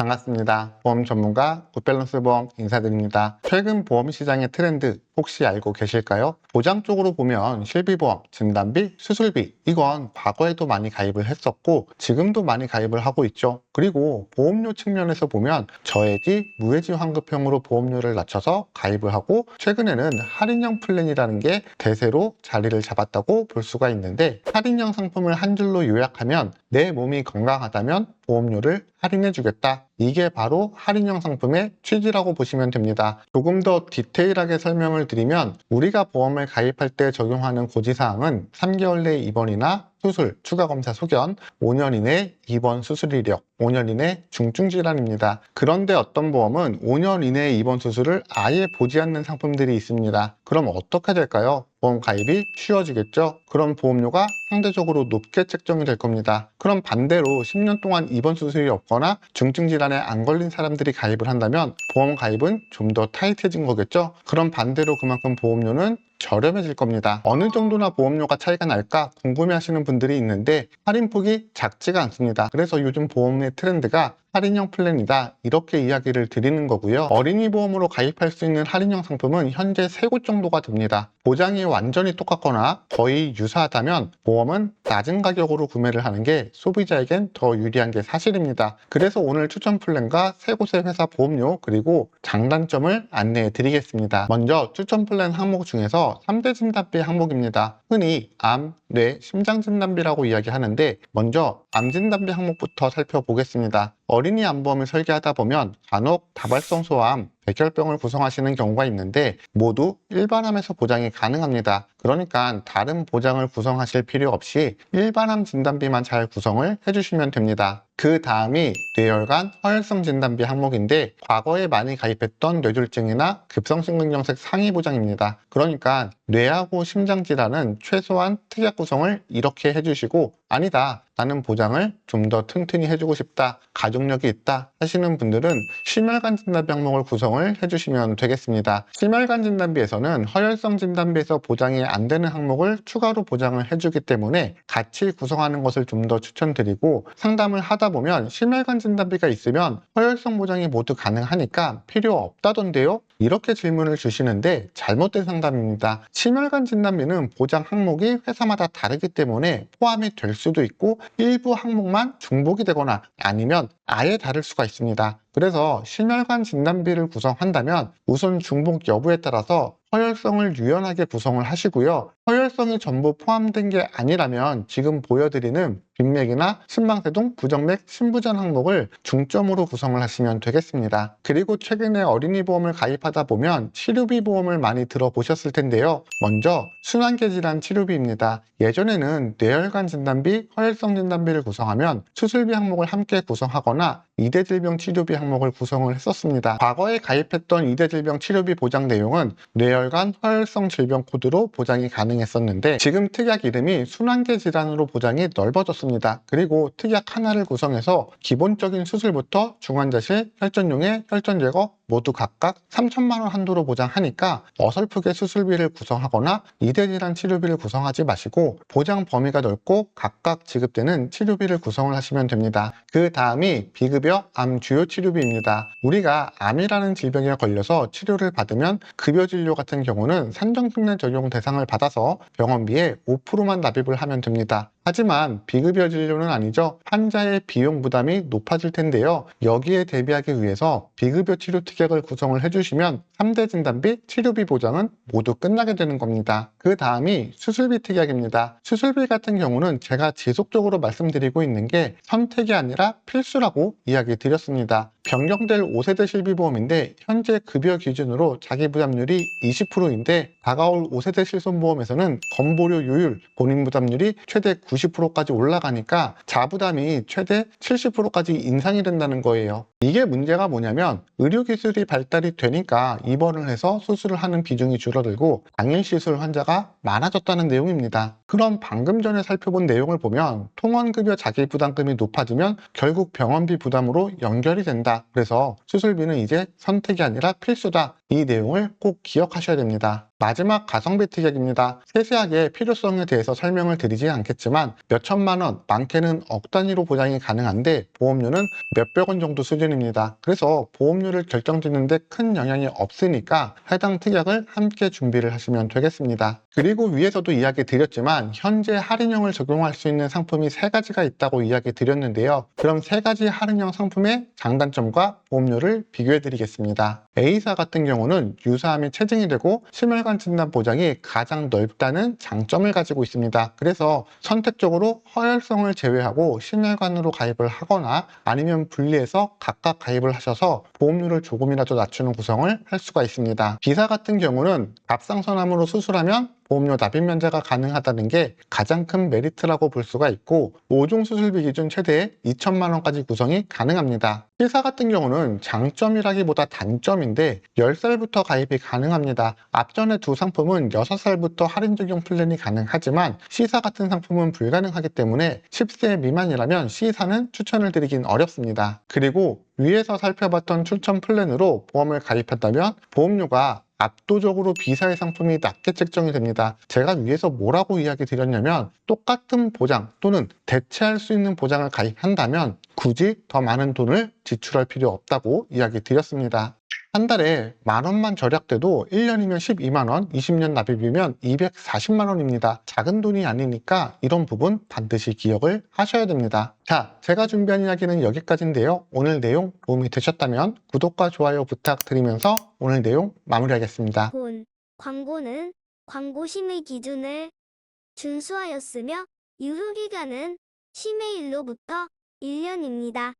반갑습니다. 보험 전문가 굿밸런스 보험 인사드립니다. 최근 보험 시장의 트렌드 혹시 알고 계실까요? 보장 쪽으로 보면 실비보험, 진단비, 수술비 이건 과거에도 많이 가입을 했었고 지금도 많이 가입을 하고 있죠. 그리고 보험료 측면에서 보면 저해지, 무해지 환급형으로 보험료를 낮춰서 가입을 하고 최근에는 할인형 플랜이라는 게 대세로 자리를 잡았다고 볼 수가 있는데 할인형 상품을 한 줄로 요약하면 내 몸이 건강하다면 보험료를 할인해주겠다. 이게 바로 할인형 상품의 취지라고 보시면 됩니다. 조금 더 디테일하게 설명을 드리면 우리가 보험을 가입할 때 적용하는 고지사항은 3개월 내 입원이나 수술, 추가검사 소견, 5년 이내 입원 수술 이력, 5년 이내 중증 질환입니다. 그런데 어떤 보험은 5년 이내 입원 수술을 아예 보지 않는 상품들이 있습니다. 그럼 어떻게 될까요? 보험 가입이 쉬워지겠죠? 그럼 보험료가 상대적으로 높게 책정이 될 겁니다. 그럼 반대로 10년 동안 입원 수술이 없거나 중증 질환에 안 걸린 사람들이 가입을 한다면 보험 가입은 좀 더 타이트해진 거겠죠? 그럼 반대로 그만큼 보험료는 저렴해질 겁니다. 어느 정도나 보험료가 차이가 날까 궁금해 하시는 분들이 있는데 할인폭이 작지가 않습니다. 그래서 요즘 보험의 트렌드가 할인형 플랜이다 이렇게 이야기를 드리는 거고요. 어린이 보험으로 가입할 수 있는 할인형 상품은 현재 3곳 정도가 됩니다. 보장이 완전히 똑같거나 거의 유사하다면 보험은 낮은 가격으로 구매를 하는 게 소비자에겐 더 유리한 게 사실입니다. 그래서 오늘 추천 플랜과 3곳의 회사 보험료 그리고 장단점을 안내해 드리겠습니다. 먼저 추천 플랜 항목 중에서 3대 진단비 항목입니다. 흔히 암, 뇌, 심장 진단비라고 이야기하는데 먼저 암 진단비 항목부터 살펴보겠습니다. 어린이 암보험을 설계하다 보면 간혹 다발성 소아암, 백혈병을 구성하시는 경우가 있는데 모두 일반암에서 보장이 가능합니다. 그러니까 다른 보장을 구성하실 필요 없이 일반암 진단비만 잘 구성을 해주시면 됩니다. 그 다음이 뇌혈관 허혈성 진단비 항목인데 과거에 많이 가입했던 뇌졸중이나 급성심근경색 상위 보장입니다. 그러니까 뇌하고 심장 질환은 최소한 특약 구성을 이렇게 해주시고 아니다 나는 보장을 좀 더 튼튼히 해주고 싶다 가족력이 있다 하시는 분들은 심혈관 진단비 항목을 구성을 해주시면 되겠습니다. 심혈관 진단비에서는 허혈성 진단비에서 보장이 안 되는 항목을 추가로 보장을 해주기 때문에 같이 구성하는 것을 좀 더 추천드리고 상담을 하다 보면 심혈관 진단비가 있으면 허혈성 보장이 모두 가능하니까 필요 없다던데요? 이렇게 질문을 주시는데 잘못된 상담입니다. 심혈관 진단비는 보장 항목이 회사마다 다르기 때문에 포함이 될 수도 있고 일부 항목만 중복이 되거나 아니면 아예 다를 수가 있습니다. 그래서 심혈관 진단비를 구성한다면 우선 중복 여부에 따라서 허혈성을 유연하게 구성을 하시고요. 허혈성이 전부 포함된 게 아니라면 지금 보여드리는 빈맥이나 심방세동, 부정맥, 심부전 항목을 중점으로 구성을 하시면 되겠습니다. 그리고 최근에 어린이 보험을 가입하다 보면 치료비 보험을 많이 들어보셨을 텐데요. 먼저 순환계 질환 치료비입니다. 예전에는 뇌혈관 진단비, 허혈성 진단비를 구성하면 수술비 항목을 함께 구성하거나 2대 질병 치료비 항목을 구성을 했었습니다. 과거에 가입했던 2대 질병 치료비 보장 내용은 뇌혈관 허혈성 질병 코드로 보장이 가능했었는데 지금 특약 이름이 순환계 질환으로 보장이 넓어졌습니다. 그리고 특약 하나를 구성해서 기본적인 수술부터 중환자실, 혈전용해, 혈전 제거 모두 각각 3천만 원 한도로 보장하니까 어설프게 수술비를 구성하거나 2대 질환 치료비를 구성하지 마시고 보장 범위가 넓고 각각 지급되는 치료비를 구성을 하시면 됩니다. 그 다음이 비급여 암 주요 치료비입니다. 우리가 암이라는 질병에 걸려서 치료를 받으면 급여진료 같은 경우는 산정특례 적용 대상을 받아서 병원비의 5%만 납입을 하면 됩니다. 하지만 비급여 진료는 아니죠. 환자의 비용 부담이 높아질 텐데요. 여기에 대비하기 위해서 비급여 치료 특약을 구성을 해주시면 3대 진단비, 치료비 보장은 모두 끝나게 되는 겁니다. 그 다음이 수술비 특약입니다. 수술비 같은 경우는 제가 지속적으로 말씀드리고 있는 게 선택이 아니라 필수라고 이야기 드렸습니다. 변경될 5세대 실비보험인데 현재 급여 기준으로 자기부담률이 20%인데 다가올 5세대 실손보험에서는 건보료 요율, 본인부담률이 최대 90%까지 올라가니까 자부담이 최대 70%까지 인상이 된다는 거예요. 이게 문제가 뭐냐면 의료기술이 발달이 되니까 입원을 해서 수술을 하는 비중이 줄어들고 당일 시술 환자가 많아졌다는 내용입니다. 그럼 방금 전에 살펴본 내용을 보면 통원급여 자기부담금이 높아지면 결국 병원비 부담으로 연결이 된다. 그래서 수술비는 이제 선택이 아니라 필수다. 이 내용을 꼭 기억하셔야 됩니다. 마지막 가성비 특약입니다. 세세하게 필요성에 대해서 설명을 드리지 않겠지만 몇 천만 원, 많게는 억 단위로 보장이 가능한데 보험료는 몇백 원 정도 수준입니다. 그래서 보험료를 결정짓는 데 큰 영향이 없으니까 해당 특약을 함께 준비를 하시면 되겠습니다. 그리고 위에서도 이야기 드렸지만 현재 할인형을 적용할 수 있는 상품이 세 가지가 있다고 이야기 드렸는데요. 그럼 세 가지 할인형 상품의 장단점과 보험료를 비교해 드리겠습니다. A사 같은 경우는 유사암이 체증이 되고 심혈관 진단 보장이 가장 넓다는 장점을 가지고 있습니다. 그래서 선택적으로 허혈성을 제외하고 심혈관으로 가입을 하거나 아니면 분리해서 각각 가입을 하셔서 보험료를 조금이라도 낮추는 구성을 할 수가 있습니다. B사 같은 경우는 갑상선암으로 수술하면 보험료 납입 면제가 가능하다는 게 가장 큰 메리트라고 볼 수가 있고 5종 수술비 기준 최대 2천만 원까지 구성이 가능합니다. C사 같은 경우는 장점이라기보다 단점인데 10살부터 가입이 가능합니다. 앞전에 두 상품은 6살부터 할인 적용 플랜이 가능하지만 C사 같은 상품은 불가능하기 때문에 10세 미만이라면 C사는 추천을 드리긴 어렵습니다. 그리고 위에서 살펴봤던 추천 플랜으로 보험을 가입한다면 보험료가 압도적으로 B사의 상품이 낮게 책정이 됩니다. 제가 위에서 뭐라고 이야기 드렸냐면 똑같은 보장 또는 대체할 수 있는 보장을 가입한다면 굳이 더 많은 돈을 지출할 필요 없다고 이야기 드렸습니다. 한 달에 만 원만 절약돼도 1년이면 12만 원, 20년 납입이면 240만 원입니다. 작은 돈이 아니니까 이런 부분 반드시 기억을 하셔야 됩니다. 자, 제가 준비한 이야기는 여기까지인데요. 오늘 내용 도움이 되셨다면 구독과 좋아요 부탁드리면서 오늘 내용 마무리하겠습니다. 본 광고는 광고 심의 기준을 준수하였으며 유효기간은 심의일로부터 1년입니다.